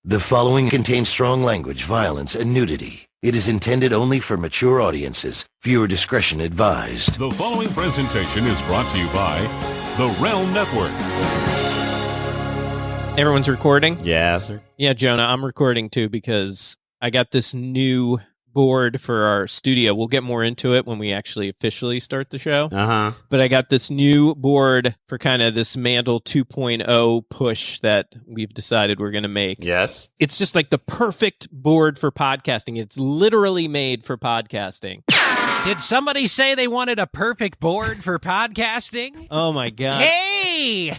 The following contains strong language, violence, and nudity. It is intended only for mature audiences. Viewer discretion advised. The following presentation is brought to you by the Realm Network. Everyone's recording? Yeah, sir. Yeah, Jonah, I'm recording too because I got this new board for our studio. We'll get more into it when we actually officially start the show. Uh-huh. But I got this new board for kind of this MandL 2.0 push that we've decided we're going to make. Yes. It's just like the perfect board for podcasting. It's literally made for podcasting. Did somebody say they wanted a perfect board for podcasting? Oh, my God. Hey!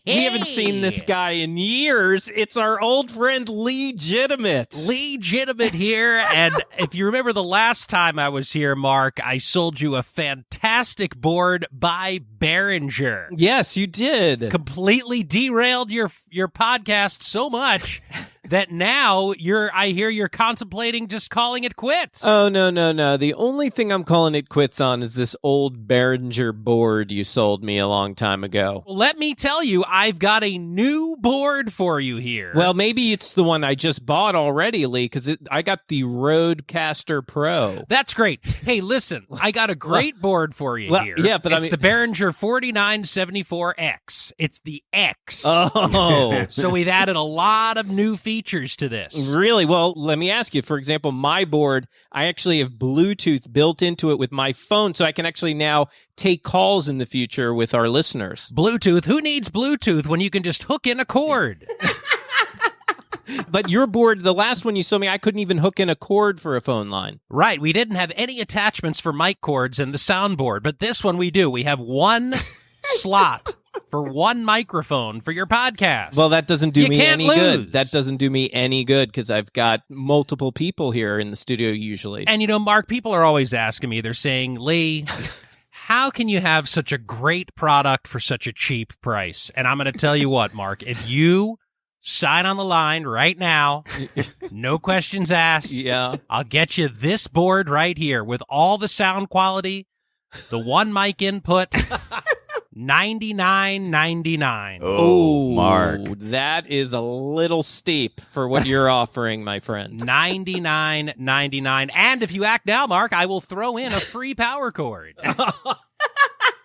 We haven't seen this guy in years. It's our old friend Legitimate. Legitimate here. And if you remember the last time I was here, Mark, I sold you a fantastic board by Behringer. Yes, you did. Completely derailed your podcast so much that now I hear you're contemplating just calling it quits. Oh, no. The only thing I'm calling it quits on is this old Behringer board you sold me a long time ago. Well, let me tell you, I've got a new board for you here. Well, maybe it's the one I just bought already, Lee, because I got the Rodecaster Pro. That's great. Hey, listen, I got a great board for you here. Yeah, but it's the Behringer 4974X. It's the X. Oh. So we've added a lot of new features to this. Really? Well, let me ask you. For example, my board, I actually have Bluetooth built into it with my phone, so I can actually now take calls in the future with our listeners. Bluetooth? Who needs Bluetooth when you can just hook in a cord? But your board, the last one you sold me, I couldn't even hook in a cord for a phone line. Right. We didn't have any attachments for mic cords in the soundboard, but this one we do. We have one slot for one microphone for your podcast. Well, that doesn't do me any lose. good. That doesn't do me any good because I've got multiple people here in the studio usually. And, Mark, people are always asking me, they're saying, Lee, how can you have such a great product for such a cheap price? And I'm going to tell you what, Mark, if you sign on the line right now, no questions asked, yeah, I'll get you this board right here with all the sound quality, the one mic input, $99.99. Oh, Mark. That is a little steep for what you're offering, my friend. $99.99. And if you act now, Mark, I will throw in a free power cord.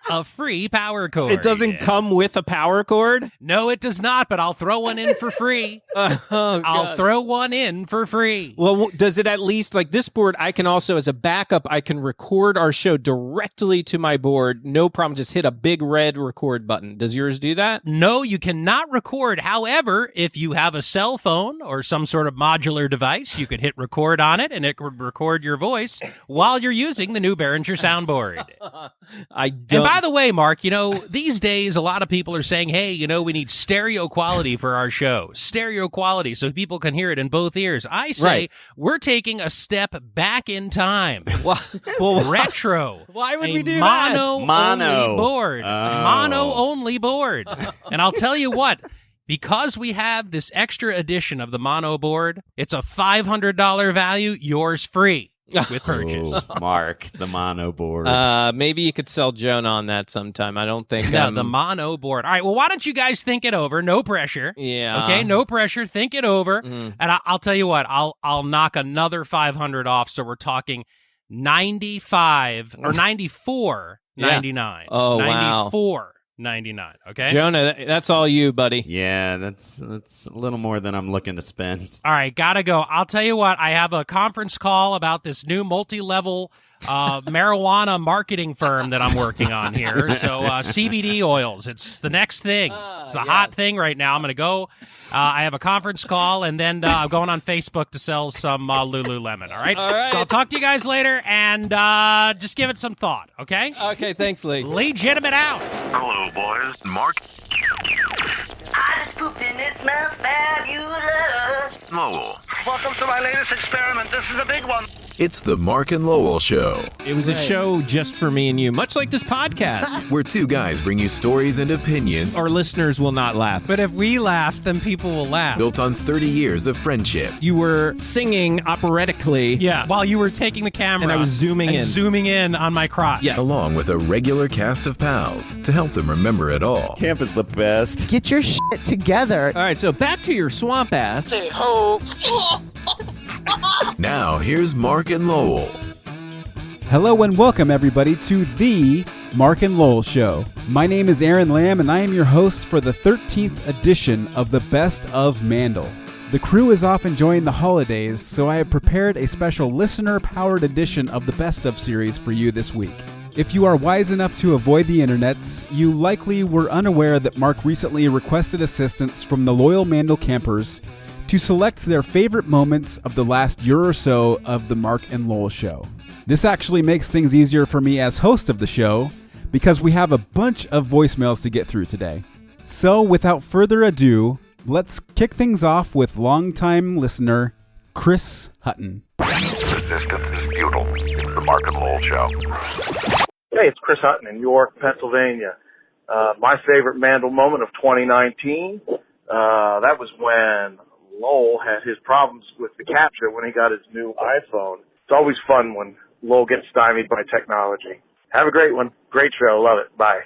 A free power cord. It doesn't come with a power cord? No, it does not, but I'll throw one in for free. I'll throw one in for free. Well, does it at least, like this board, I can also, as a backup, I can record our show directly to my board. No problem. Just hit a big red record button. Does yours do that? No, you cannot record. However, if you have a cell phone or some sort of modular device, you could hit record on it, and it would record your voice while you're using the new Behringer soundboard. I don't. And by the way, Mark, these days a lot of people are saying, hey, we need stereo quality for our show. Stereo quality so people can hear it in both ears. I say We're taking a step back in time. Well, retro. Why would we do mono that? Only board. Mono only board. And I'll tell you what. Because we have this extra edition of the mono board, it's a $500 value, yours free. With purchase. Oh, Mark, the mono board. Maybe you could sell Jonah on that sometime. I don't think. No, the mono board. All right, well, why don't you guys think it over? No pressure. Yeah. Okay, no pressure. Think it over. And I'll tell you what, I'll knock another 500 off, so we're talking 95 or 94.99. Yeah. Oh, wow. 94.99. Okay, Jonah, that's all you, buddy. Yeah, that's a little more than I'm looking to spend. All right, gotta go. I'll tell you what, I have a conference call about this new multi-level marijuana marketing firm that I'm working on here. So CBD oils, it's the next thing. It's the hot thing right now. I'm going to go. I have a conference call, and then I'm going on Facebook to sell some Lululemon, all right? All right. So I'll talk to you guys later, and just give it some thought, okay? Okay, thanks, Lee. Legitimate out. Hello, boys. Mark. I just pooped and it smells fabulous. Mobile. Welcome to my latest experiment. This is a big one. It's the Mark and Lowell Show, It was a show just for me and you, much like this podcast. where two guys bring you stories and opinions Our listeners will not laugh. But if we laugh, then people will laugh. built on 30 years of friendship. You were singing operatically. Yeah, while you were taking the camera. And I was zooming in. Zooming in on my crotch. Yes. Along with a regular cast of pals to help them remember it all. Camp is the best. Get your shit together. All right, so back to your swamp ass. Now, here's Mark and Lowell. Hello and welcome everybody to the Mark and Lowell Show. My name is Aaron Lamb and I am your host for the 13th edition of the Best of MandL. The crew is off enjoying the holidays, so I have prepared a special listener-powered edition of the Best of series for you this week. If you are wise enough to avoid the internets, you likely were unaware that Mark recently requested assistance from the loyal MandL campers to select their favorite moments of the last year or so of the Mark and Lowell Show. This actually makes things easier for me as host of the show because we have a bunch of voicemails to get through today. So without further ado, let's kick things off with longtime listener Chris Hutton. Resistance is futile. It's the Mark and Lowell Show. Hey, it's Chris Hutton in York, Pennsylvania. My favorite MandL moment of 2019, that was when Lowell had his problems with the capture when he got his new iPhone. It's always fun when Lowell gets stymied by technology. Have a great one. Great show. Love it. Bye.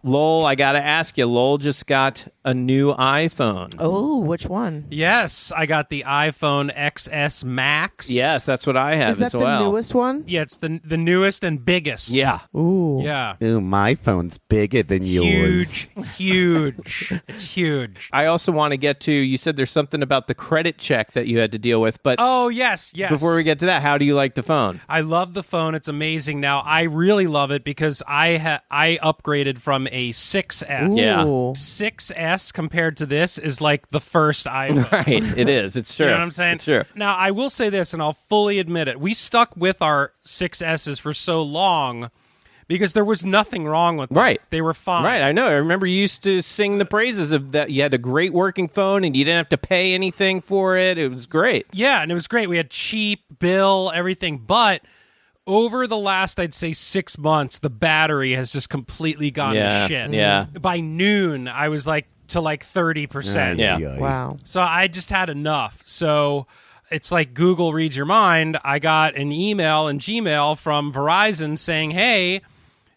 Lowell, I gotta ask you, Lowell just got a new iPhone. Oh, which one? Yes, I got the iPhone XS Max. Yes, that's what I have Is that as the well. newest one? Yeah, it's the newest and biggest. Yeah. Ooh. Yeah. Ooh, my phone's bigger than yours. Huge. It's huge. I also want to get to, you said there's something about the credit check that you had to deal with, but Oh, yes. before we get to that, how do you like the phone? I love the phone. It's amazing. Now, I really love it because I upgraded from a 6S. Yeah. Ooh. 6S compared to this is like the first iPhone. Right, it is. It's true. You know what I'm saying? It's true. Now, I will say this, and I'll fully admit it. We stuck with our 6Ss for so long because there was nothing wrong with them. Right. They were fine. Right, I know. I remember you used to sing the praises of that. You had a great working phone and you didn't have to pay anything for it. It was great. Yeah, and it was great. We had cheap bill, everything, but over the last, I'd say 6 months, the battery has just completely gone to shit. Yeah. By noon, I was like to like 30%. Yeah. Wow. So I just had enough. So it's like Google reads your mind. I got an email in Gmail from Verizon saying, hey,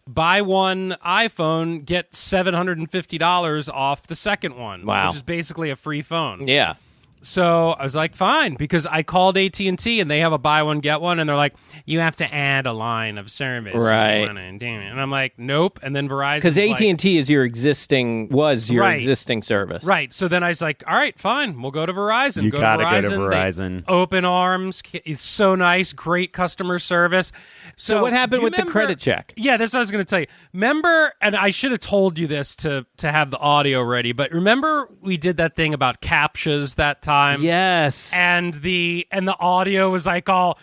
buy one iPhone, get $750 off the second one. Wow. Which is basically a free phone. Yeah. So I was like, fine, because I called AT&T and they have a buy one, get one. And they're like, you have to add a line of service. if you Right. wanna, and I'm like, nope. And then Verizon. Because AT&T is your existing Right. existing service. Right. So then I was like, all right, fine. We'll go to Verizon. You gotta go to They- Verizon. Open arms. It's so nice. Great customer service. So what happened do you with the remember- credit check? Yeah, that's what I was going to tell you. Remember, and I should have told you this to have the audio ready, but remember we did that thing about CAPTCHAs that time? Yes. And the audio was like all,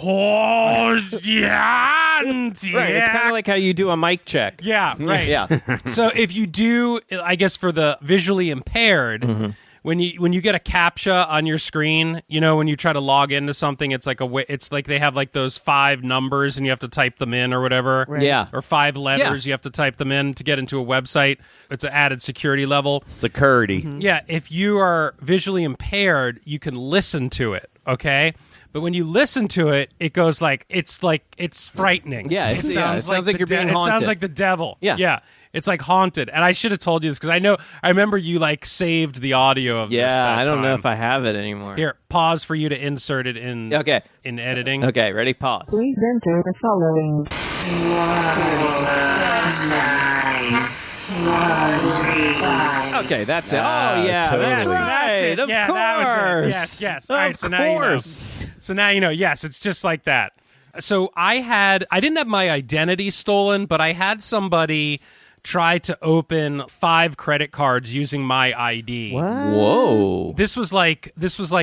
oh, yeah. Right. It's kind of like how you do a mic check. Yeah, right. Yeah. So if you do, I guess for the visually impaired, when you get a CAPTCHA on your screen, you know, when you try to log into something, it's like it's like they have like those 5 numbers and you have to type them in or whatever. Right. Yeah. Or 5 letters, you have to type them in to get into a website. It's an added security level. Security. Yeah, if you are visually impaired, you can listen to it, okay? But when you listen to it, it goes like it's frightening. Yeah, it it sounds sounds like the you're being It sounds haunted. like the devil. Yeah. Yeah. It's like haunted. And I should have told you this because I remember you like saved the audio of this. Yeah, that I don't know time. if I have it anymore. Here, pause for you to insert it in Okay. in editing. Okay, ready? Pause. Please enter the following. Okay, that's it. Ah, Oh, yeah, totally. that's right. That's it. Of Yeah, course. that was it. Yes, yes. All right, so now you know. So now you know. Yes, it's just like that. So I didn't have my identity stolen, but I had somebody try to open 5 credit cards using my ID. What? Whoa. This was like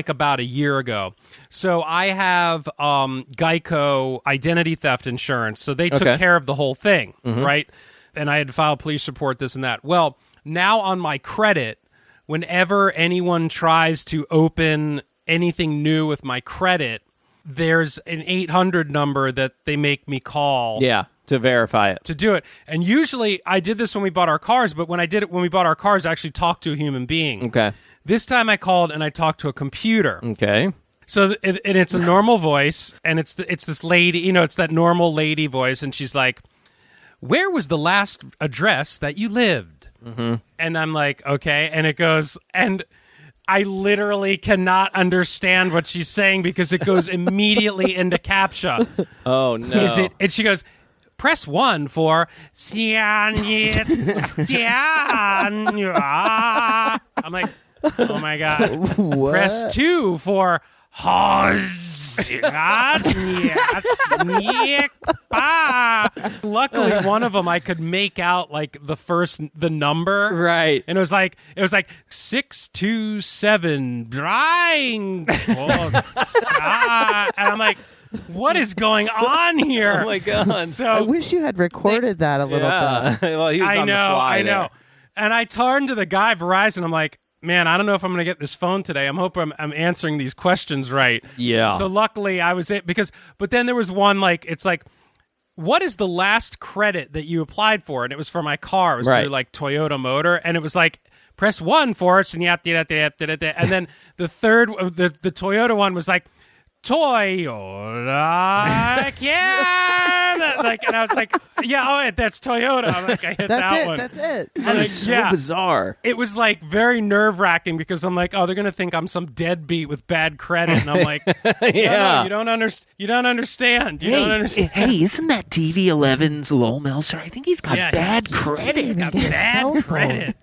about a year ago. So I have Geico identity theft insurance. So they took Okay. care of the whole thing, right? And I had to file a police report, this and that. Well, now on my credit, whenever anyone tries to open anything new with my credit, there's an 800 number that they make me call. Yeah, to verify it. To do it. And usually I did this when we bought our cars, but when we bought our cars, I actually talked to a human being. Okay. This time I called and I talked to a computer. Okay. So and it's a normal voice, and it's this lady, it's that normal lady voice, and she's like, "Where was the last address that you lived?" Mm-hmm. And I'm like, "Okay," and it goes, and I literally cannot understand what she's saying because it goes immediately into CAPTCHA. Oh no! Is it? And she goes, "Press 1 for." I'm like, oh my god! What? Press 2 for. Luckily, one of them I could make out like the number, right? And it was like 627 drying. And I'm like, what is going on here? Oh my god! So I wish you had recorded that a little bit. Well, he was on the fly I know. there. And I turned to the guy Verizon. I'm like, man, I don't know if I'm going to get this phone today. I'm hoping I'm answering these questions right. Yeah. So luckily I was it but then there was one it's like, what is the last credit that you applied for? And it was for my car. It was through like Toyota Motor, and it was like, press 1 for it, and then the third, the Toyota one was like, Toyota, yeah. And I was like, yeah, that's Toyota. I'm like, I hit that one. That's it. That is so bizarre. It was like very nerve-wracking because I'm like, oh, they're gonna think I'm some deadbeat with bad credit, and I'm like, yeah, no, you don't understand. You don't understand. Hey, isn't that TV11's Lowell Meltzer? I think he's got bad credit. He's got bad credit.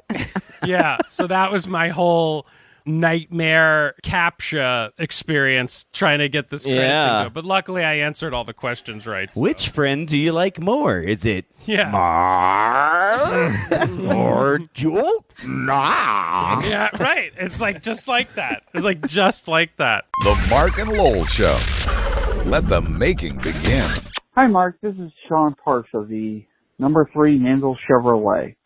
Yeah, so that was my whole nightmare CAPTCHA experience trying to get this credit thing going. But luckily I answered all the questions right. So. Which friend do you like more? Is it Mark or Joe? Nah. Yeah, right. It's like just like that. It's like just like that. The Mark and Lowell Show. Let the making begin. Hi, Mark. This is Sean Parks of the number 3 MandL Chevrolet.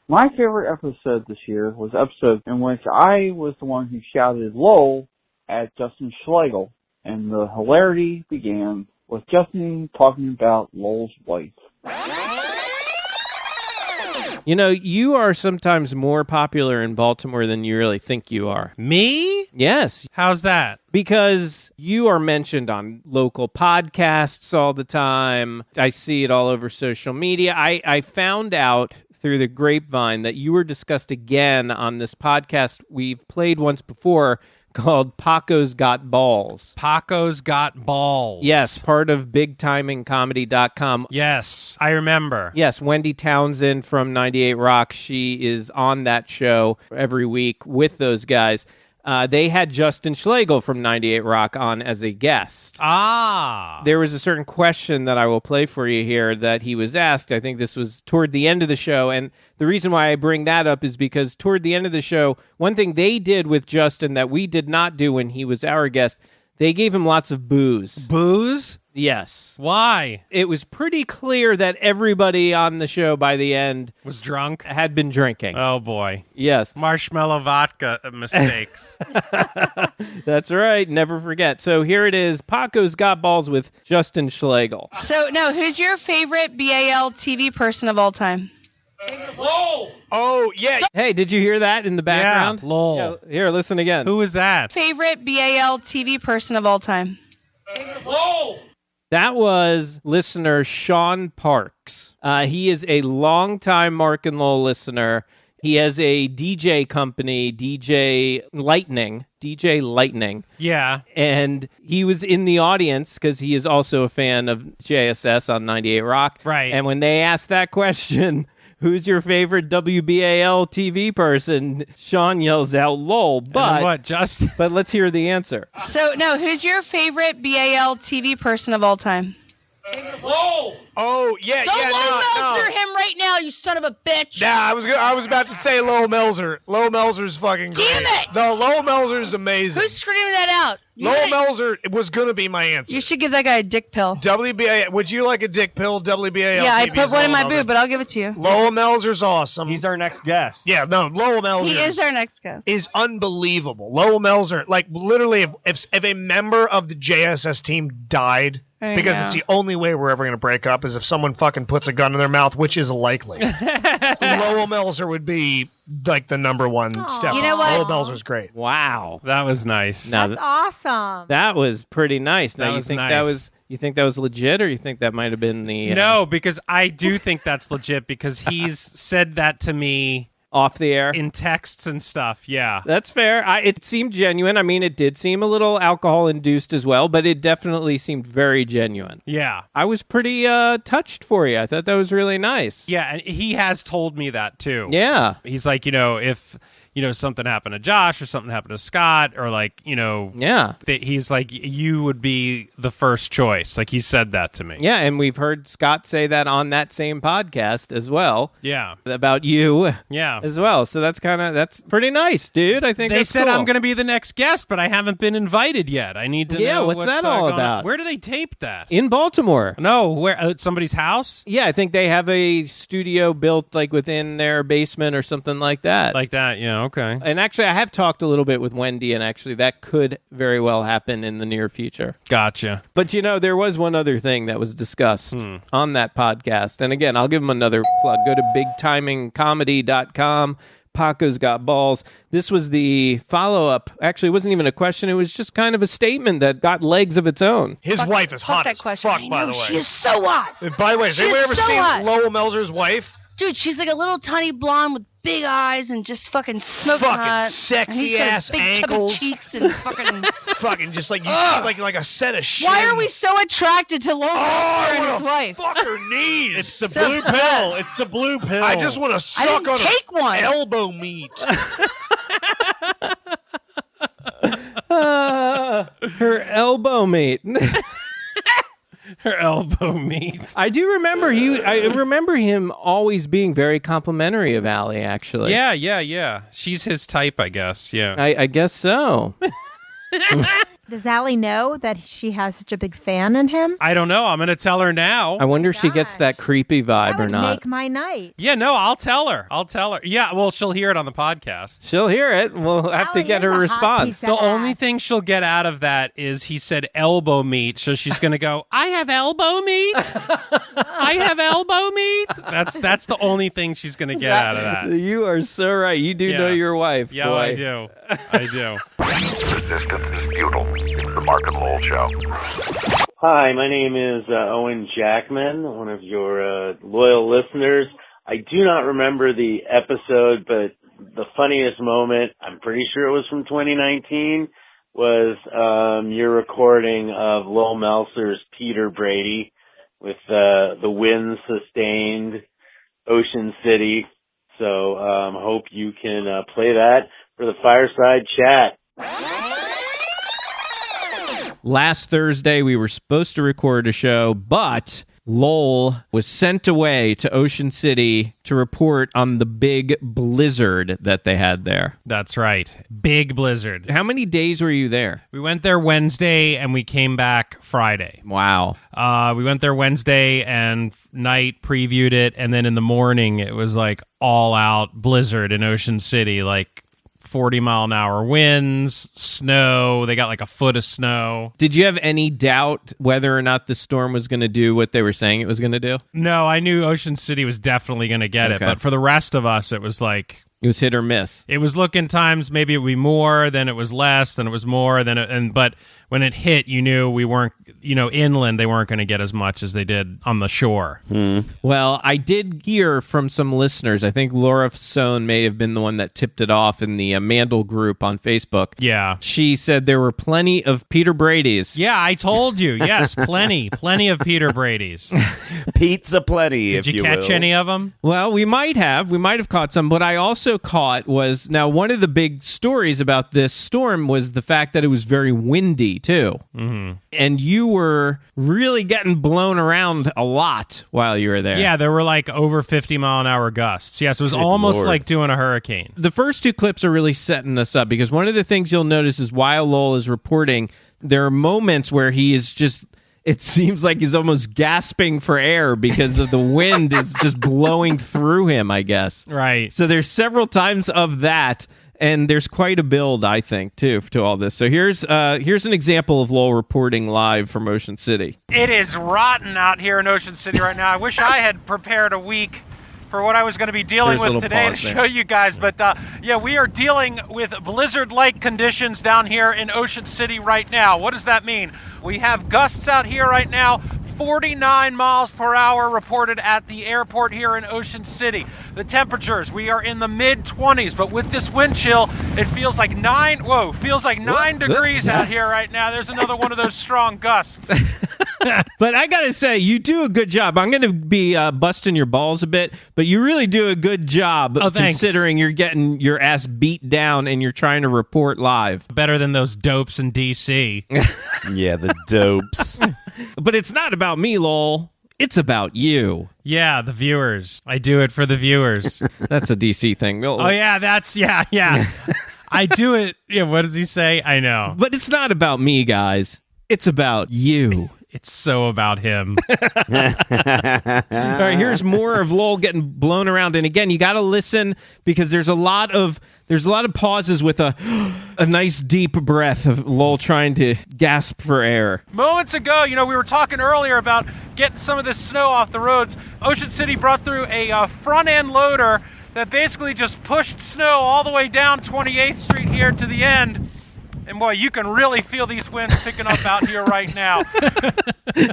My favorite episode this year was the episode in which I was the one who shouted Lowell at Justin Schlegel, and the hilarity began with Justin talking about Lowell's wife. You are sometimes more popular in Baltimore than you really think you are. Me? Yes. How's that? Because you are mentioned on local podcasts all the time. I see it all over social media. I found out through the grapevine that you were discussed again on this podcast we've played once before called Paco's Got Balls. Paco's Got Balls. Yes, part of BigTimingComedy.com. Yes, I remember. Yes, Wendy Townsend from 98 Rock. She is on that show every week with those guys. They had Justin Schlegel from 98 Rock on as a guest. There was a certain question that I will play for you here that he was asked. I think this was toward the end of the show. And the reason why I bring that up is because toward the end of the show, one thing they did with Justin that we did not do when he was our guest, they gave him lots of booze. Booze? Yes. Why? It was pretty clear that everybody on the show by the end was drunk, had been drinking. Oh boy. Yes. Marshmallow vodka mistakes. That's right. Never forget. So here it is. Paco's Got Balls with Justin Schlegel. So, who's your favorite BAL TV person of all time? Lowell. Oh, yeah. Hey, did you hear that in the background? Yeah, Lowell. Here, listen again. Who is that? Favorite BAL TV person of all time? Lowell. That was listener Sean Parks. He is a longtime Mark and Lowell listener. He has a DJ company, DJ Lightning. Yeah. And he was in the audience because he is also a fan of JSS on 98 Rock. Right. And when they asked that question, who's your favorite WBAL TV person? Sean yells out Lowell. But let's hear the answer. So, who's your favorite BAL TV person of all time? Lowell. Oh, yeah, Don't yeah, Lowell no. Melzer him right now, you son of a bitch. Nah, I was about to say Lowell Melzer. Lowell Melzer's fucking great. Damn it! No, Lowell Melzer is amazing. Who's screaming that out? Lowell Melzer was going to be my answer. You should give that guy a dick pill. WBA, would you like a dick pill? WBA. Yeah, I put one in my boob, but I'll give it to you. Lowell Melzer's awesome. He's our next guest. Yeah, no, Lowell Melzer. He is our next guest. Is unbelievable. Lowell Melzer, like literally, if a member of the JSS team died, because it's the only way we're ever going to break up is if someone fucking puts a gun in their mouth, which is likely. Lowell Melzer would be like the number one step. You know what? Lowell Melzer's great. Wow. That was nice. Now, That's awesome. that was pretty nice. Now, That you was think nice. that was you think that was legit, or you think that might have been the No, because I do think that's legit because he's said that to me off the air in texts and stuff. Yeah. That's fair. It seemed genuine. I mean, it did seem a little alcohol induced as well, but it definitely seemed very genuine. Yeah. I was pretty touched for you. I thought that was really nice. Yeah, and he has told me that too. Yeah. He's like, if something happened to Josh or something happened to Scott or like, yeah. He's like, you would be the first choice. Like he said that to me. Yeah, and we've heard Scott say that on that same podcast as well. Yeah. About you. Yeah. As well. So that's pretty nice, dude. I think they that's said cool. I'm going to be the next guest, but I haven't been invited yet. I need to know what's that all going about? on. Where do they tape that? In Baltimore. No, where at somebody's house? Yeah, I think they have a studio built like within their basement or something like that. Like that, yeah, okay. And actually, I have talked a little bit with Wendy, and actually that could very well happen in the near future. Gotcha. But, there was one other thing that was discussed on that podcast. And again, I'll give them another plug. Go to bigtimingcomedy.com. Paco's Got Balls. This was the follow-up. Actually, it wasn't even a question. It was just kind of a statement that got legs of its own. His wife is hot as fuck, by the way. She is so hot. By the way, has anybody ever seen hot. Lowell Melzer's wife? Dude, she's like a little tiny blonde with big eyes and just fucking smoking hot. Sexy and ass big ankles, chubby cheeks and fucking. fucking just like you see like a set of shins. Why are we so attracted to Lowell Melzer and his wife? Fuck her knees. It's the So blue sad. pill. It's the blue pill. I just want to suck didn't on take one. elbow meat. Her elbow mate. Her elbow meat. I do remember I remember him always being very complimentary of Allie, actually. Yeah. She's his type, I guess. Yeah. I guess so. Does Allie know that she has such a big fan in him? I don't know. I'm going to tell her now. I wonder if she gets that creepy vibe That or would not. make my night. Yeah, no, I'll tell her. Yeah, well, she'll hear it on the podcast. She'll hear it. We'll have to Allie get is her a hot response. piece of The only ass. thing she'll get out of that is he said elbow meat, so she's going to go, I have elbow meat? I have elbow meat? That's the only thing she's going to get out of that. You are so right. You do know your wife. Yeah, boy. I do. I do. Resistance is futile. It's the Mark and Lowell Show. Hi, my name is Owen Jackman, one of your loyal listeners. I do not remember the episode, but the funniest moment, I'm pretty sure it was from 2019, was your recording of Lowell Melzer's Peter Brady with the wind sustained Ocean City. So hope you can play that for the fireside chat. Last Thursday, we were supposed to record a show, but Lowell was sent away to Ocean City to report on the big blizzard that they had there. That's right. Big blizzard. How many days were you there? We went there Wednesday and we came back Friday. Wow. We went there Wednesday and night, previewed it, and then in the morning it was like all out blizzard in Ocean City, like 40-mile-an-hour winds, snow. They got like a foot of snow. Did you have any doubt whether or not the storm was going to do what they were saying it was going to do? No, I knew Ocean City was definitely going to get it, but for the rest of us, it was like... It was hit or miss. It was looking times maybe it would be more, then it was less, then it was more, but when it hit, you knew we weren't, inland, they weren't going to get as much as they did on the shore. Well, I did hear from some listeners. I think Laura Sohn may have been the one that tipped it off in the MandL group on Facebook. Yeah. She said there were plenty of Peter Brady's. Yeah, I told you. Yes, plenty of Peter Brady's. Pizza plenty, Did you catch any of them? Well, we might have caught some, but I also caught was, now one of the big stories about this storm was the fact that it was very windy too. Mm-hmm. And you were really getting blown around a lot while you were there. Yeah, there were like over 50-mile-an-hour gusts. Yes, it was almost like doing a hurricane. The first 2 clips are really setting us up because one of the things you'll notice is while Lowell is reporting, there are moments where he is just, it seems like he's almost gasping for air because of the wind is just blowing through him, I guess. Right. So there's several times of that, and there's quite a build, I think, too, to all this. So here's an example of Lowell reporting live from Ocean City. It is rotten out here in Ocean City right now. I wish I had prepared a week for what I was going to be dealing with today to show you guys. But yeah, we are dealing with blizzard-like conditions down here in Ocean City right now. What does that mean? We have gusts out here right now, 49 miles per hour reported at the airport here in Ocean City. The temperatures, we are in the mid-20s, but with this wind chill, it feels like 9 degrees out here right now. There's another one of those strong gusts. But I gotta say, you do a good job. I'm gonna be busting your balls a bit, but you really do a good job considering you're getting your ass beat down and you're trying to report live. Better than those dopes in D.C. Yeah, the dopes. But it's not about me, Lowell. It's about you. Yeah, the viewers. I do it for the viewers. That's a DC thing. Oh, yeah, yeah. I do it. Yeah, what does he say? I know. But it's not about me, guys. It's about you. It's so about him. All right, here's more of Lowell getting blown around. And again, you got to listen because there's a lot of pauses with a nice deep breath of Lowell trying to gasp for air. Moments ago, we were talking earlier about getting some of this snow off the roads. Ocean City brought through a front-end loader that basically just pushed snow all the way down 28th Street here to the end. And boy, you can really feel these winds picking up out here right now.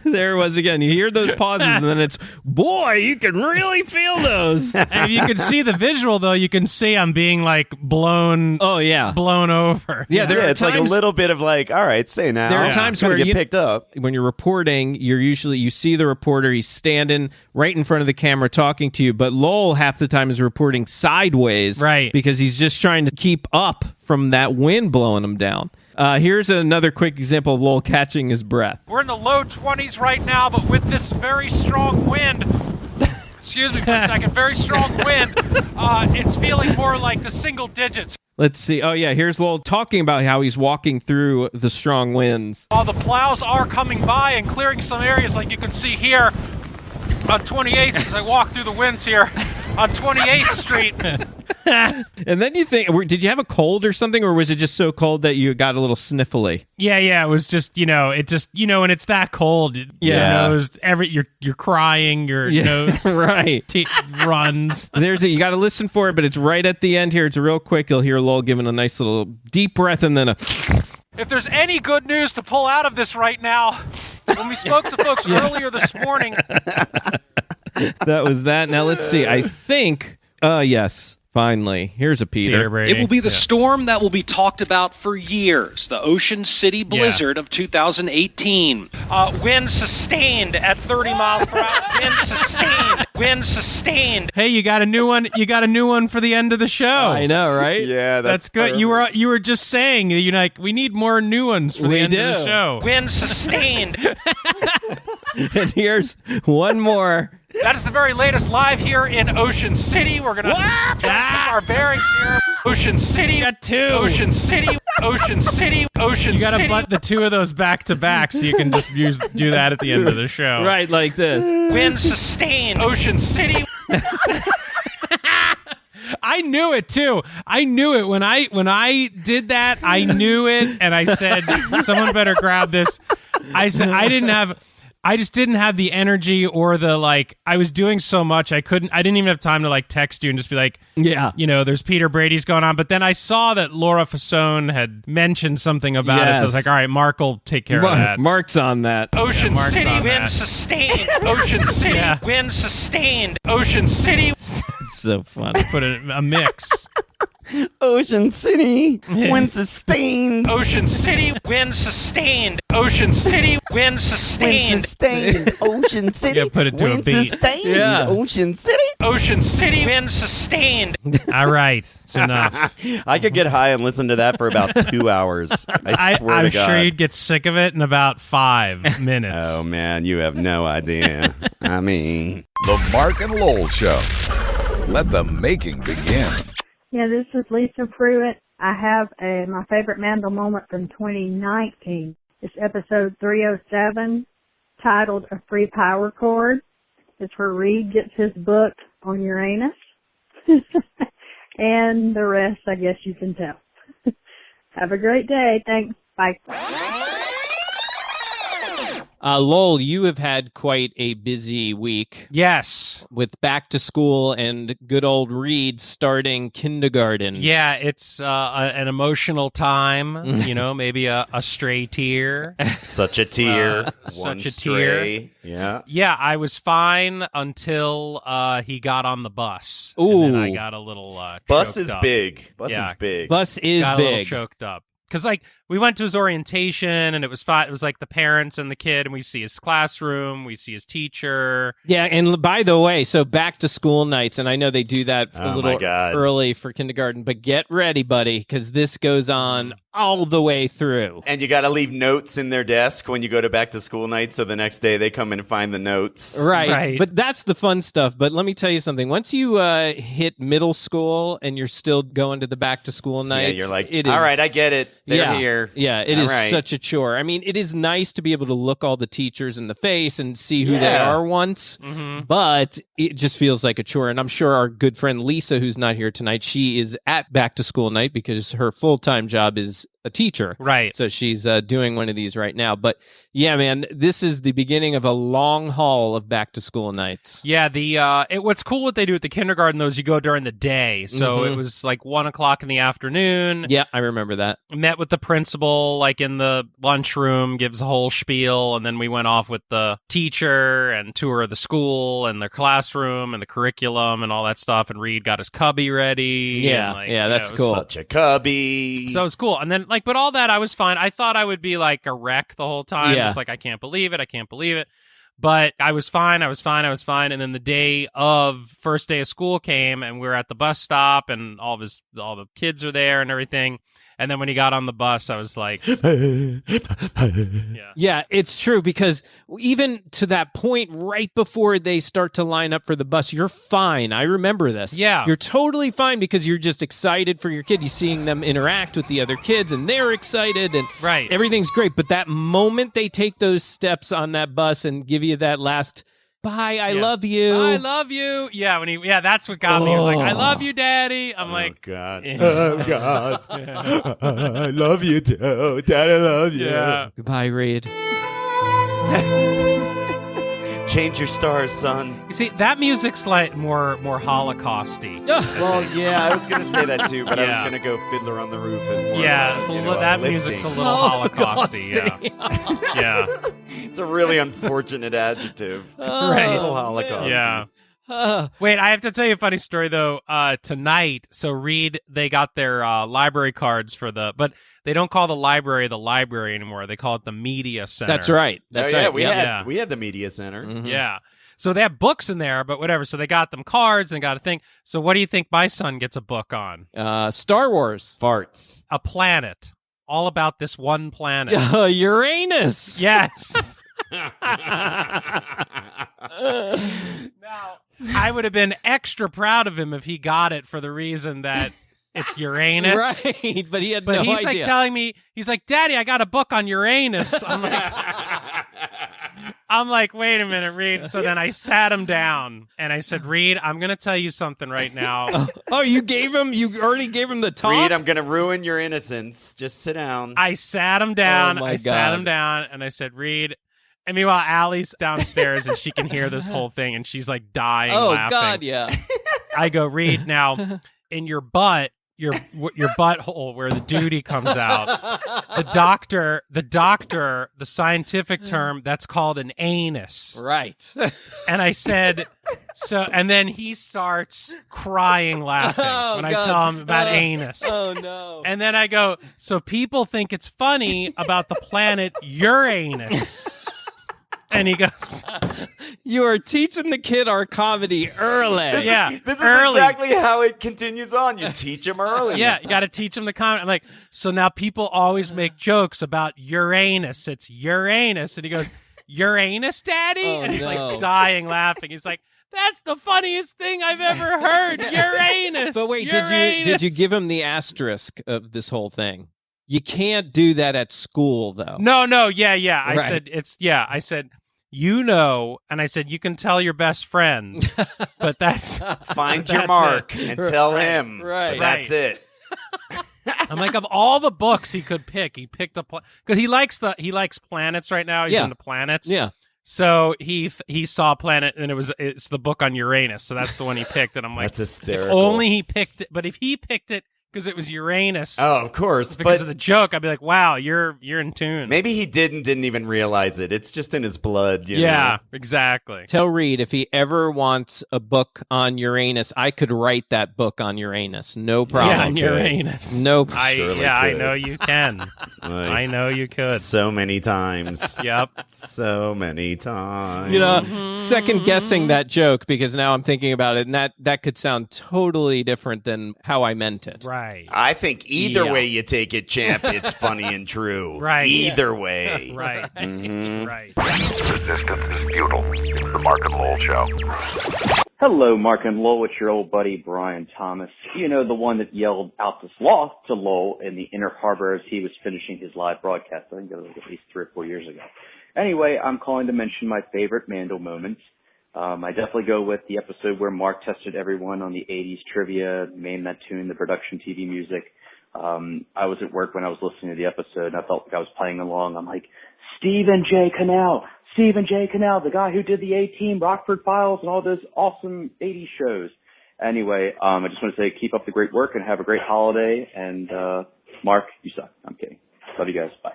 There it was again. You hear those pauses, and then it's, boy, you can really feel those. And if you can see the visual, though, you can see I'm being like blown. Oh yeah, blown over. Yeah, it's times, like a little bit of like, all right, say now. There are times where you get picked up when you're reporting. You see the reporter. He's standing right in front of the camera talking to you. But Lowell half the time is reporting sideways, right? Because he's just trying to keep up from that wind blowing him down. Here's another quick example of Lowell catching his breath. We're in the low 20s right now, but with this very strong wind, excuse me for a second, very strong wind, it's feeling more like the single digits. Let's see. Oh, yeah, here's Lowell talking about how he's walking through the strong winds. While the plows are coming by and clearing some areas like you can see here on 28th as I walk through the winds here on 28th Street. And then you think, did you have a cold or something, or was it just so cold that you got a little sniffly? Yeah, it was just, when it's that cold, your nose, you're crying, your nose right. Runs. You got to listen for it, but it's right at the end here. It's real quick. You'll hear Lowell giving a nice little deep breath and then a... If there's any good news to pull out of this right now, when we spoke to folks earlier this morning... That was that. Now let's see. I think, yes, finally. Here's a Peter. It will be the storm that will be talked about for years, the Ocean City blizzard of 2018. Wind sustained at 30 miles per hour. Wind sustained. Hey, you got a new one. You got a new one for the end of the show. I know, right? Yeah, that's good. Perfect. You were just saying we need more new ones for the end of the show. Wind sustained. And here's one more. That is the very latest live here in Ocean City. We're going to keep our bearings here. Ocean City. Got two. Ocean City. Ocean City. Ocean City. You got to butt the two of those back to back so you can just do that at the end of the show. Right, like this. Wind sustained. Ocean City. I knew it too. I knew it when I did that. I knew it, and I said, "Someone better grab this." I said, I just didn't have the energy or the I was doing so much I didn't even have time to text you and just be like, yeah, there's Peter Brady's going on. But then I saw that Laura Fasone had mentioned something about it. So I was like, all right, Mark will take care of that. Mark's on that. Ocean City, wind sustained. Ocean City, wind sustained. Ocean City. It's so funny. Put a mix. Ocean City, wind sustained. Ocean City, wind sustained. Ocean City, wind sustained. Wind sustained. Ocean City, Yeah, put it to a wind beat. sustained. Yeah. Ocean City. Ocean City, wind sustained. All right, it's enough. I could get high and listen to that for about 2 hours. I swear I'm to God. sure you'd get sick of it in about 5 minutes. Oh, man, you have no idea. I mean... The Mark and Lowell Show. Let the making begin. Yeah, this is Lisa Pruitt. I have my favorite Mandel moment from 2019. It's episode 307, titled A Free Power Chord. It's where Reed gets his book on Uranus. And the rest, I guess you can tell. Have a great day. Thanks. Bye. Lowell, you have had quite a busy week. Yes. With back to school and good old Reed starting kindergarten. Yeah, it's an emotional time, maybe a stray tear. Such a tear. Such a tear. Yeah. Yeah, I was fine until he got on the bus. Ooh. And then I got a little Bus choked is up. big. Bus Yeah. is big. Bus is got big. a little choked up. Because, we went to his orientation, and it was fine. It was, the parents and the kid, and we see his classroom, we see his teacher. Yeah, and by the way, so back to school nights, and I know they do that a little early for kindergarten, but get ready, buddy, because this goes on all the way through. And you got to leave notes in their desk when you go to back to school night, so the next day they come in and find the notes. Right. But that's the fun stuff. But let me tell you something. Once you hit middle school and you're still going to the back to school nights, you're like, it all is, right, I get it. They're here. Yeah, it All is right. such a chore. I mean, it is nice to be able to look all the teachers in the face and see who they are once, but it just feels like a chore. And I'm sure our good friend Lisa, who's not here tonight, she is at back to school night because her full-time job is a teacher. Right. So she's doing one of these right now. But yeah, man, this is the beginning of a long haul of back to school nights. Yeah, what's cool what they do at the kindergarten, though, is you go during the day. So it was 1:00 in the afternoon. Yeah, I remember that. Met with the principal, in the lunchroom, gives a whole spiel, and then we went off with the teacher and tour of the school and their classroom and the curriculum and all that stuff. And Reed got his cubby ready. Yeah, and, that's cool. Such a cubby. So it was cool. And then, but all that, I was fine. I thought I would be a wreck the whole time. Yeah. Just I can't believe it. But I was fine. And then the day of first day of school came, and we were at the bus stop, and all the kids are there and everything. And then when he got on the bus, I was like, yeah, it's true, because even to that point, right before they start to line up for the bus, you're fine. I remember this. Yeah. You're totally fine because you're just excited for your kid. You're seeing them interact with the other kids, and they're excited, and everything's great. But that moment they take those steps on that bus and give you that last... Bye, I love you. I love you. Yeah, that's what got me. He was like, I love you, Daddy. I'm like, God. Yeah. Oh, God. I love you, too. Daddy, I love you. Yeah. Goodbye, Reed. Change your stars, son. You see, that music's more Holocausty. Well, yeah, I was going to say that, too, but I was going to go Fiddler on the Roof as more. Yeah, that uplifting. music's a little Holocausty. Yeah. It's a really unfortunate adjective. Right. Holocaust. Yeah. Wait, I have to tell you a funny story, though. Tonight, so Reed, they got their library cards but they don't call the library anymore. They call it the media center. That's right. That's right. We had the media center. Mm-hmm. Yeah. So they have books in there, but whatever. So they got them cards and they got a thing. So what do you think my son gets a book on? Star Wars. Farts. A planet. All about this one planet. Uranus. Yes. Now, I would have been extra proud of him if he got it for the reason that it's Uranus. Right, but he had no idea. But he's telling me, he's like, Daddy, I got a book on Uranus. I'm like, wait a minute, Reed. So then I sat him down and I said, Reed, I'm going to tell you something right now. You already gave him the talk? Reed, I'm going to ruin your innocence. Just sit down. I sat him down. Oh my God. Sat him down and I said, Reed. And meanwhile, Allie's downstairs and she can hear this whole thing and she's like dying laughing. Oh, God, yeah. I go, Reed, now in your butt, your butthole where the duty comes out. The scientific term, that's called an anus. Right. And I said, and then he starts crying laughing when I tell him about anus. Oh, no. And then I go, so people think it's funny about the planet Uranus. And he goes, you are teaching the kid our comedy early. This is exactly how it continues on. You teach him early. Yeah, you got to teach him the comedy. I'm like, so now people always make jokes about Uranus. It's Uranus. And he goes, Uranus, Daddy? And he's like dying laughing. He's like, that's the funniest thing I've ever heard. Uranus. But wait, Uranus. did you give him the asterisk of this whole thing? You can't do that at school, though. No, yeah. I Right. said, you know, and I said, you can tell your best friend, but that's... Find your mark and tell him. Right. That's it. I'm like, of all the books he could pick, he picked a... Because he likes planets right now. He's into planets. Yeah. So he saw Planet, and it's the book on Uranus, so that's the one he picked, and I'm like... That's hysterical. If only he picked it, but if he picked it because it was Uranus. Oh, of course. Because of the joke, I'd be like, wow, you're in tune. Maybe he didn't even realize it. It's just in his blood. You yeah, know? Exactly. Tell Reed if he ever wants a book on Uranus, I could write that book on Uranus. No problem. Yeah, on Uranus. No Surely I could. know you can. I know you could. So many times. Yep. So many times. You know, second guessing that joke because now I'm thinking about it, and that could sound totally different than how I meant it. Right. I think either way you take it, champ, it's funny and true. Right. Either way. Right. Mhm. Right. Resistance is futile. It's the Mark and Lowell Show. Hello, Mark and Lowell. It's your old buddy, Brian Thomas. You know, the one that yelled out the sloth to Lowell in the Inner Harbor as he was finishing his live broadcast. I think that was at least 3 or 4 years ago. Anyway, I'm calling to mention my favorite MandL moments. I definitely go with the episode where Mark tested everyone on the 80s trivia, named that tune, the production TV music. I was at work when I was listening to the episode, and I felt like I was playing along. I'm like, Stephen J. Cannell, the guy who did the A-Team, Rockford Files, and all those awesome 80s shows. Anyway, I just want to say keep up the great work and have a great holiday. And Mark, you suck. I'm kidding. Love you guys. Bye.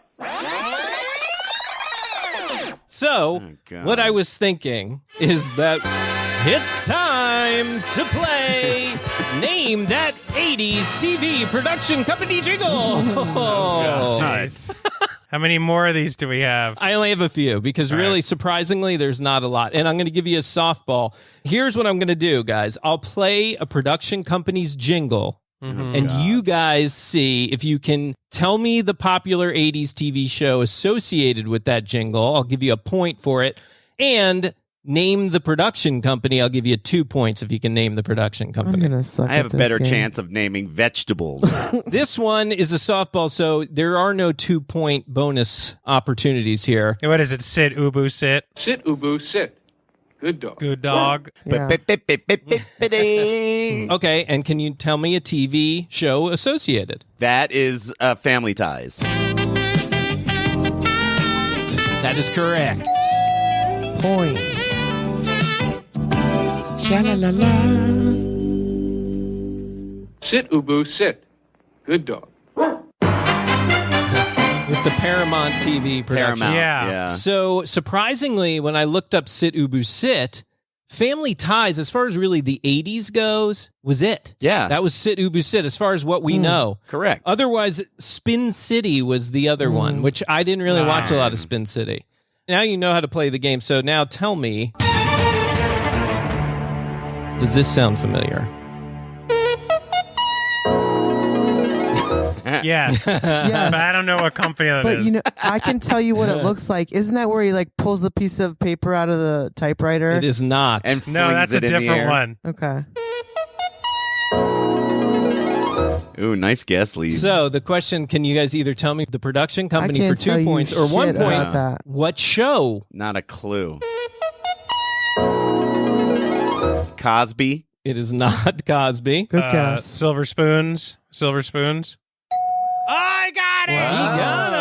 So, what I was thinking is that it's time to play Name That 80s TV Production Company Jingle. Oh, nice. How many more of these do we have? I only have a few because really, surprisingly, there's not a lot. And I'm going to give you a softball. Here's what I'm going to do, guys. I'll play a production company's jingle. And you guys see if you can tell me the popular 80s TV show associated with that jingle. I'll give you a point for it. And name the production company. I'll give you 2 points if you can name the production company. I'm gonna suck I have at a this better game. chance of naming vegetables. This one is a softball, so there are no 2-point bonus opportunities here. What is it? Sit, Ubu, sit. Sit, Ubu, sit. Good dog. Good dog. Yeah. Okay, and can you tell me a TV show associated? That is Family Ties. That is correct. Points. Sha-la-la-la. Sit, Ubu, sit. Good dog. With the Paramount TV production. Paramount. Yeah. So, surprisingly, when I looked up Sit Ubu Sit, Family Ties, as far as really the 80s goes, was it. Yeah. That was Sit Ubu Sit, as far as what we know. Correct. Otherwise, Spin City was the other one, which I didn't really watch a lot of Spin City. Now you know how to play the game, so now tell me, does this sound familiar? Yes. Yes. But I don't know what company that But is. you know, I can tell you what it looks like. Isn't that where he like pulls the piece of paper out of the typewriter? It is not. And no, flings that's a it in the different air. one. Okay. Ooh, nice guess, Lee. So the question, can you guys either tell me the production company I for can't 2 tell you points or 1 shit point? about that. What show? Not a clue. Cosby. It is not Cosby. Good guess. Silver Spoons. Silver Spoons. I got it! He got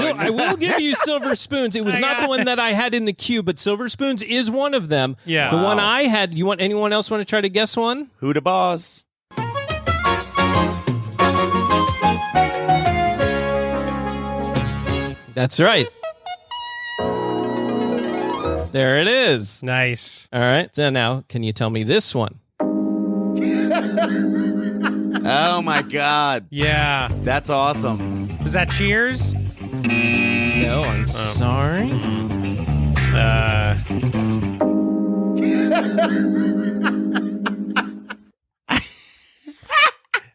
it. I will give you Silver Spoons. It was not the one that I had in the queue, but Silver Spoons is one of them. Yeah. The one I had. Anyone else want to try to guess one? Who da Boss? That's right. There it is. Nice. All right. So now, can you tell me this one? Oh my God. Yeah. That's awesome. Is that Cheers? No, I'm sorry.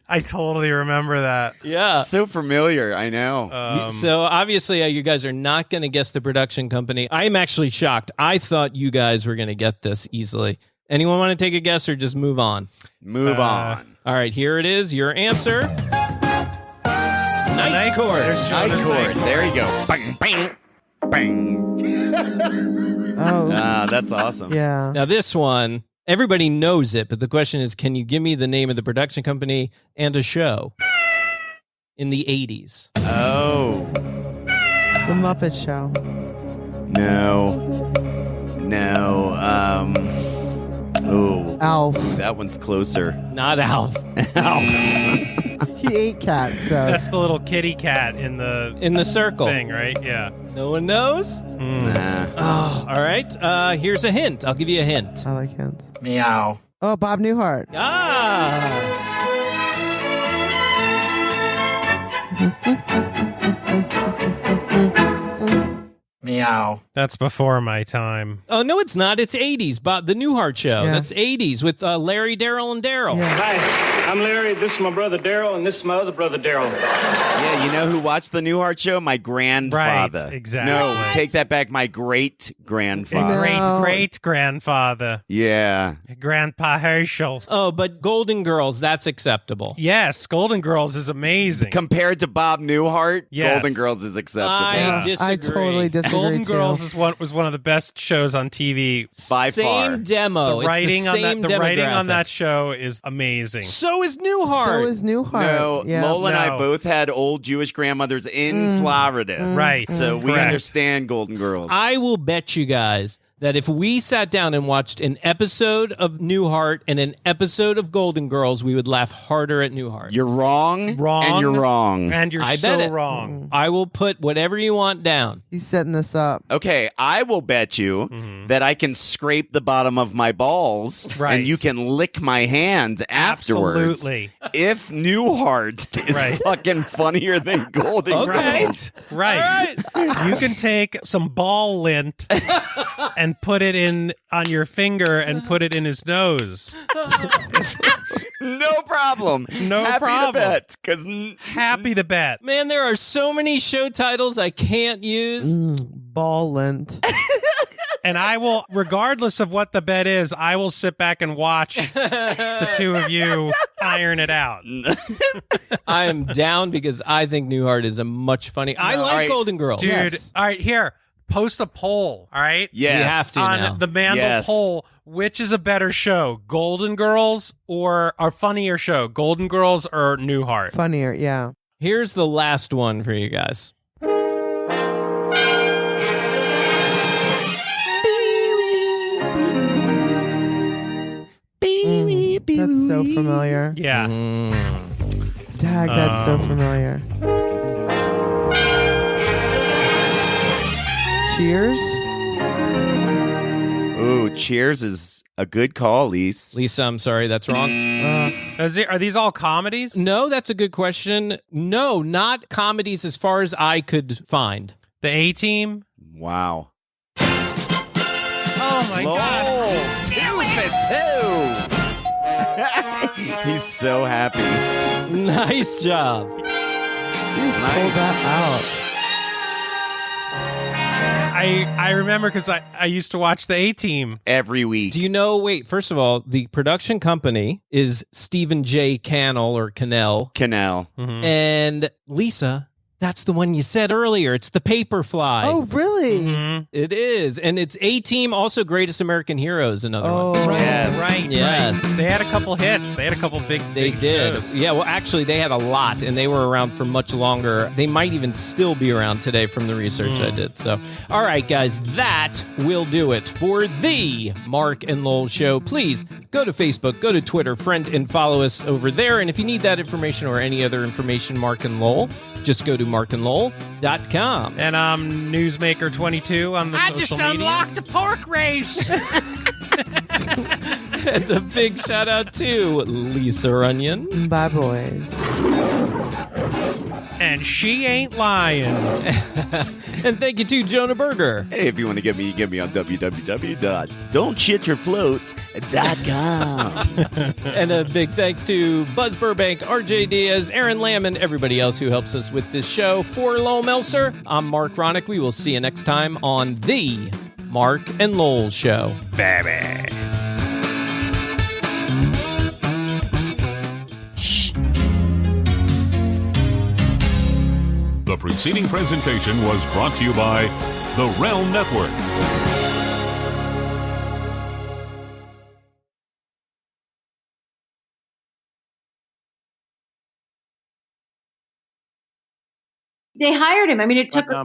I totally remember that. Yeah. So familiar. I know. So obviously you guys are not going to guess the production company. I'm actually shocked. I thought you guys were going to get this easily. Anyone want to take a guess or just move on? Move on. All right, here it is. Your answer. Night Court. Night Court. There you go. Bang, bang, bang. Oh. That's awesome. Yeah. Now this one, everybody knows it, but the question is, can you give me the name of the production company and a show in the 80s? Oh. The Muppet Show. No. Oh. Alf. That one's closer. Not Alf. Alf. He ate cats, so. That's the little kitty cat in the circle thing, right? Yeah. No one knows? Nah. Oh, all right. Here's a hint. I'll give you a hint. I like hints. Meow. Oh, Bob Newhart. Meow. That's before my time. Oh, no, it's not. It's 80s. Bob, the Newhart Show. Yeah. That's 80s with Larry, Daryl, and Daryl. Hi, I'm Larry. This is my brother Daryl, and this is my other brother Daryl. Yeah, you know who watched the Newhart Show? My grandfather. Right, exactly. No, take that back. My great-grandfather. Great-great-grandfather. Yeah. Grandpa Herschel. Oh, but Golden Girls, that's acceptable. Yes, Golden Girls is amazing. Compared to Bob Newhart, Yes. Golden Girls is acceptable. I disagree. I totally disagree. Golden too. Girls was one of the best shows on TV By far. Same demo. The writing it's the same the writing on demographic. that show is amazing. So is Newhart. So is Newhart. No, Yeah. Lowell and I No. both had old Jewish grandmothers in Florida. Right. So we Correct. understand Golden Girls. I will bet you guys that if we sat down and watched an episode of Newhart and an episode of Golden Girls, we would laugh harder at Newhart. You're wrong. And you're wrong. And you're I so bet it. wrong. I will put whatever you want down. He's setting this up. Okay, I will bet you that I can scrape the bottom of my balls Right. and you can lick my hand afterwards. Absolutely. If Newhart is Right. fucking funnier than Golden Okay. Girls. Right. You can take some ball lint and put it on your finger and put it in his nose. No problem. No Happy problem. to bet. Happy to bet. Man, there are so many show titles I can't use. Ball lint. And I will, regardless of what the bet is, I will sit back and watch the two of you iron it out. I am down because I think Newhart is a much funny. I like right. Golden Girls. Dude, Yes. all right, here. Post a poll, all right? Yes. You have to On now. the MandL Yes. poll, which is a better show, Golden Girls or a funnier show, Golden Girls or Newhart? Funnier, yeah. Here's the last one for you guys. That's so familiar. Yeah. Dag, that's so familiar. Cheers? Ooh, Cheers is a good call, Lise. Lisa, I'm sorry, that's wrong. Are these all comedies? No, that's a good question. No, not comedies as far as I could find. The A-Team? Wow. Oh, my God. 2 for 2. He's so happy. Nice job. You just pulled that out. I remember because I used to watch the A-Team. Every week. Do you know, wait, first of all, the production company is Stephen J. Cannell or Cannell. Canal. And Lisa, that's the one you said earlier. It's the Paperfly. Oh, really? Mm-hmm. It is. And it's A-Team, also Greatest American Heroes, another one. Right, Yes. right, Yes. right. They had a couple hits. They had a couple big Did. shows. Yeah, well, actually, they had a lot, and they were around for much longer. They might even still be around today from the research I did. So, all right, guys, that will do it for the Mark and Lowell Show. Please go to Facebook, go to Twitter, friend and follow us over there. And if you need that information or any other information, Mark and Lowell, just go to markandlowell.com. And I'm Newsmaker22 on the social media. I just unlocked a pork race. And a big shout out to Lisa Runyon. Bye, boys. And she ain't lying. And thank you to Jonah Berger. Hey, if you want to get me on www.don'tshityourfloat.com. And a big thanks to Buzz Burbank, RJ Diaz, Aaron Lamb, and everybody else who helps us with this show. For Lowell Melser, I'm Mark Ronick. We will see you next time on The Mark and Lowell Show. Baby. The preceding presentation was brought to you by the Realm Network. They hired him. I mean, it took, 6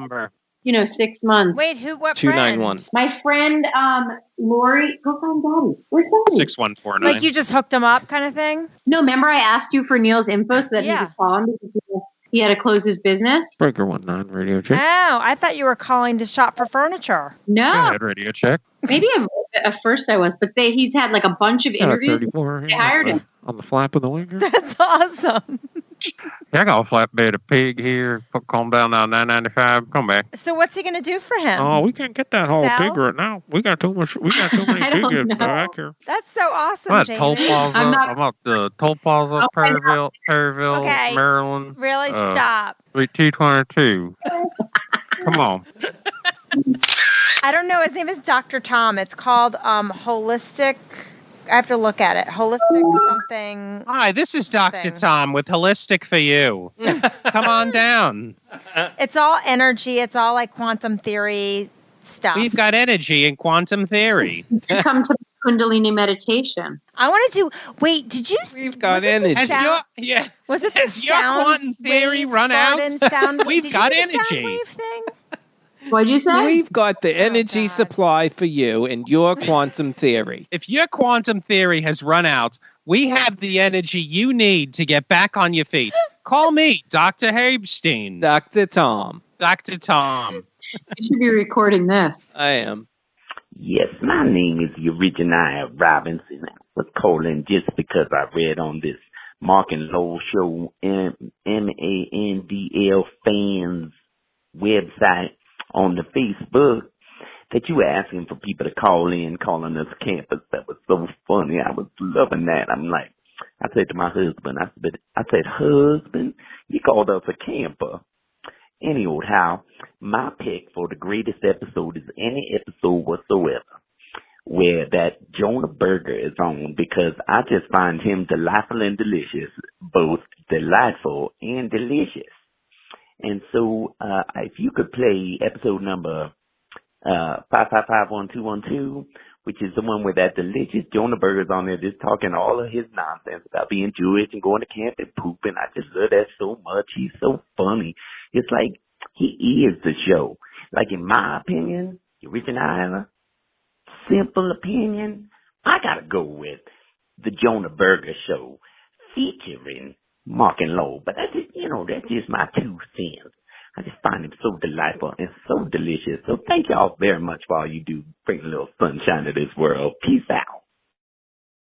months. Wait, what 291. friend? My friend, Lori, go find Daddy. Where's Daddy? 6149. Like you just hooked him up kind of thing? No, remember I asked you for Neil's info so that he could call him because he had to close his business? Breaker 19, radio check. Oh, I thought you were calling to shop for furniture. No. Go ahead, radio check. Maybe at first I was, but he's had like a bunch of interviews. 34, They hired him. On the flap of the wing. That's awesome. Yeah, I got a flatbed of pig here. Calm down now, 995. Come back. So what's he going to do for him? Oh, we can't get that whole Sell? pig right now. We got too many pigs back here. That's so awesome, I'm at Jamie. Toll Plaza. I'm at the Toll Plaza, Perryville, Okay. Maryland. Really? Stop. Suite 222. Come on. I don't know. His name is Dr. Tom. It's called Holistic. I have to look at it. Holistic something. Hi, this is Dr. Tom with Holistic for You. Come on down. It's all energy. It's all like quantum theory stuff. We've got energy in quantum theory. Come to Kundalini meditation. I want to do. Wait, did you? We've got energy. Was it the Has your sound quantum theory wave run out? garden sound? We've did got you do the energy. sound wave thing? What'd you say? We've got the energy supply for you and your quantum theory. If your quantum theory has run out, we have the energy you need to get back on your feet. Call me, Dr. Habestein. Dr. Tom. Dr. Tom. You should be recording this. I am. Yes, my name is Uriginaya Robinson. I was calling just because I read on this Mark and Lowell Show MandL fans website on the Facebook that you were asking for people to call in, calling us campers. That was so funny. I was loving that. I'm like, I said to my husband, I said, husband, you called us a camper. Anyhow, my pick for the greatest episode is any episode whatsoever where that Jonah Berger is on, because I just find him delightful and delicious, both delightful and delicious. And so, if you could play episode number 5551212, which is the one where that delicious Jonah Berger's on there just talking all of his nonsense about being Jewish and going to camp and pooping. I just love that so much. He's so funny. It's like he is the show. Like, in my opinion, original, simple opinion, I gotta go with the Jonah Berger Show featuring Mark and Lowell. But that's just, that's just my 2 cents. I just find him so delightful and so delicious. So thank y'all very much for all you do, bring a little sunshine to this world. Peace out.